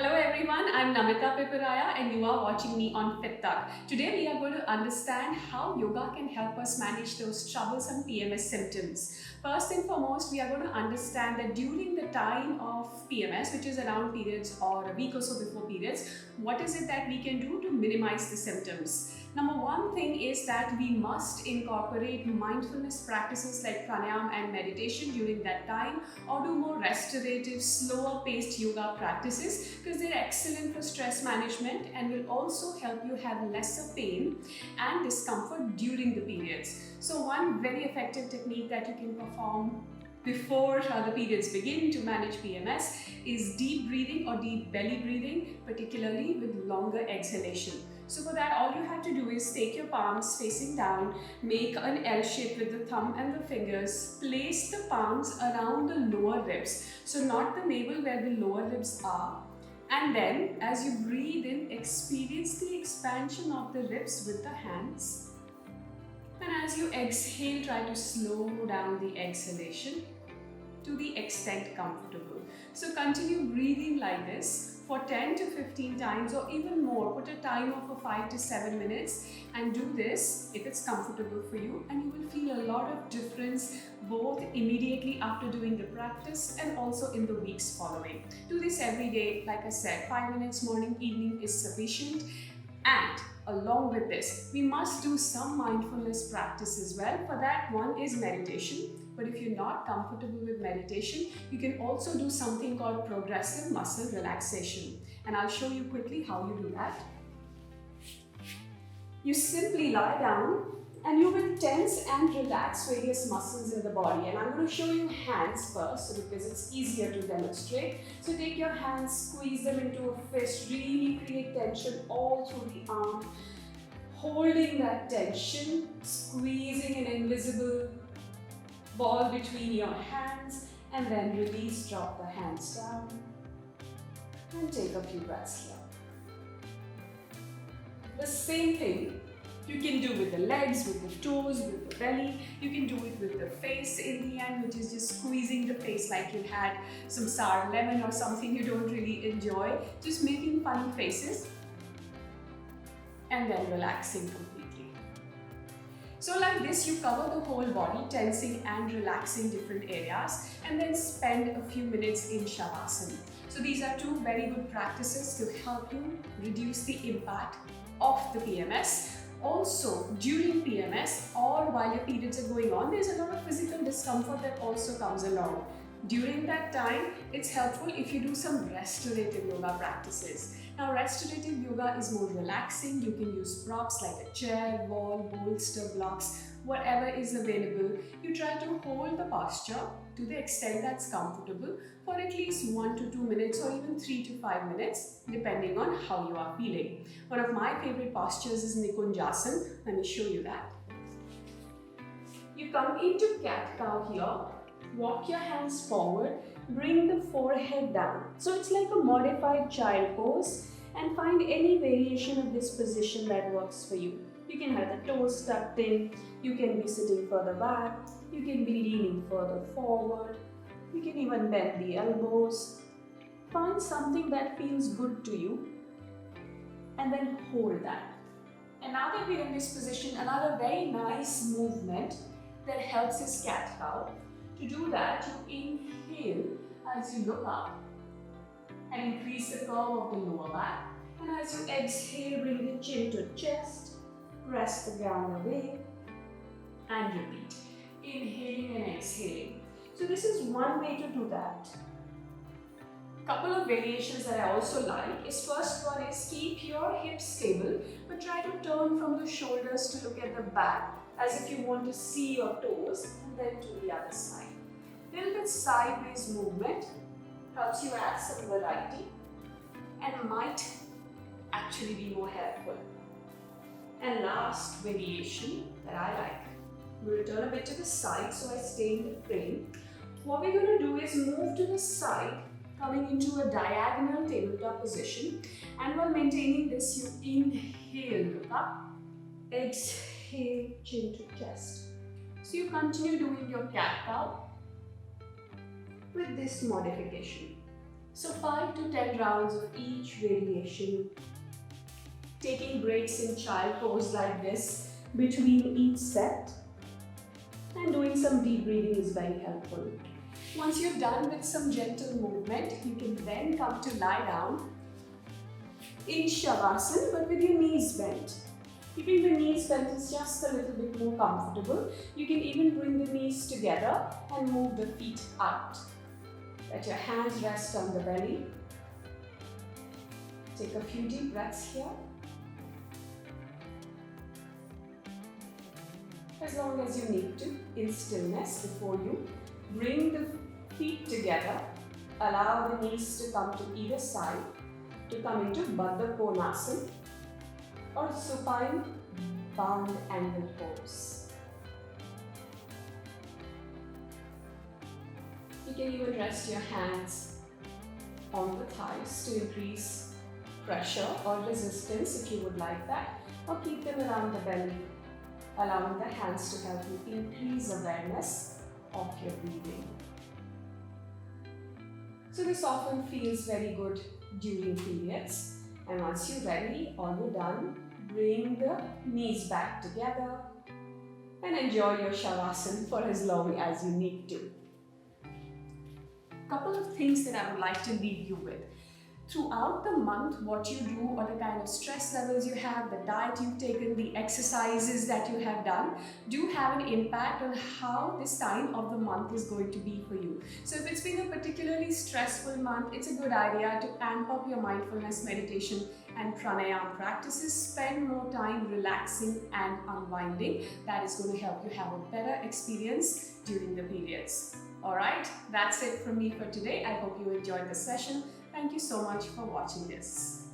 Hello everyone, I'm Namita Piparaiya and you are watching me on fittak. Today we are going to understand how yoga can help us manage those troublesome PMS symptoms. First and foremost, we are going to understand that during the time of PMS, which is around periods or a week or so before periods, what is it that we can do to minimize the symptoms? Number one thing is that we must incorporate mindfulness practices like pranayama and meditation during that time, or do more restorative, slower paced yoga practices because they're excellent for stress management and will also help you have lesser pain and discomfort during the periods. So one very effective technique that you can perform before the periods begin to manage PMS is deep breathing or deep belly breathing, particularly with longer exhalation. So for that, all you have to do is take your palms facing down, make an L shape with the thumb and the fingers, place the palms around the lower ribs, so not the navel where the lower ribs are, and then as you breathe in, experience the expansion of the ribs with the hands. And as you exhale, try to slow down the exhalation to the extent comfortable. So continue breathing like this for 10 to 15 times or even more. Put a timer for 5 to 7 minutes and do this if it's comfortable for you, and you will feel a lot of difference both immediately after doing the practice and also in the weeks following. Do this every day. Like I said, 5 minutes morning, evening is sufficient. And along with this, we must do some mindfulness practice as well. For that, one is meditation. But if you're not comfortable with meditation, you can also do something called progressive muscle relaxation. And I'll show you quickly how you do that. You simply lie down and you will tense and relax various muscles in the body. And I'm going to show you hands first because it's easier to demonstrate. So take your hands, squeeze them into a fist, really create tension all through the arm. Holding that tension, squeezing an invisible ball between your hands, and then release, drop the hands down, and take a few breaths here. The same thing you can do with the legs, with the toes, with the belly. You can do it with the face in the end, which is just squeezing the face like you had some sour lemon or something you don't really enjoy. Just making funny faces and then relaxing completely. So like this, you cover the whole body, tensing and relaxing different areas, and then spend a few minutes in Savasana. So these are two very good practices to help you reduce the impact of the PMS. Also, during PMS or while your periods are going on, there's a lot of physical discomfort that also comes along. During that time, it's helpful if you do some restorative yoga practices. Now, restorative yoga is more relaxing. You can use props like a chair, wall, bolster, blocks, whatever is available. You try to hold the posture to the extent that's comfortable for at least 1 to 2 minutes or even 3 to 5 minutes, depending on how you are feeling. One of my favorite postures is Nikunjasana. Let me show you that. You come into cat-cow here. Walk your hands forward, bring the forehead down. So it's like a modified child pose, and find any variation of this position that works for you. You can have the toes tucked in, you can be sitting further back, you can be leaning further forward, you can even bend the elbows. Find something that feels good to you and then hold that. And now that we're in this position, another very nice movement that helps is cat-cow. To do that, you inhale as you look up and increase the curve of the lower back. And as you exhale, bring the chin to chest, press the ground away, and repeat. Inhaling and exhaling. So this is one way to do that. Couple of variations that I also like is, first one is keep your hips stable, but try to turn from the shoulders to look at the back as if you want to see your toes, and then to the other side. Little bit sideways movement helps you add some variety and might actually be more helpful. And last variation that I like, we'll turn a bit to the side so I stay in the frame. What we're going to do is move to the side, coming into a diagonal tabletop position, and while maintaining this, you inhale, look up, exhale, chin to chest. So you continue doing your cat-cow with this modification. So 5 to 10 rounds of each variation. Taking breaks in child pose like this between each set and doing some deep breathing is very helpful. Once you're done with some gentle movement, you can then come to lie down in Shavasana but with your knees bent. Keeping the knees bent is just a little bit more comfortable. You can even bring the knees together and move the feet out. Let your hands rest on the belly. Take a few deep breaths here. As long as you need to, in stillness before you bring the feet together, allow the knees to come to either side to come into Baddha Konasana or supine bound angle pose. You can even rest your hands on the thighs to increase pressure or resistance if you would like that, or keep them around the belly, allowing the hands to help you increase awareness of your breathing. So this often feels very good during periods, and once you're ready or you're done, bring the knees back together and enjoy your Shavasana for as long as you need to. Couple of things that I would like to leave you with. Throughout the month, what you do or the kind of stress levels you have, the diet you've taken, the exercises that you have done do have an impact on how this time of the month is going to be for you. So if it's been a particularly stressful month, it's a good idea to amp up your mindfulness meditation and pranayama practices. Spend more time relaxing and unwinding. That is going to help you have a better experience during the periods. Alright, that's it from me for today. I hope you enjoyed the session. Thank you so much for watching this.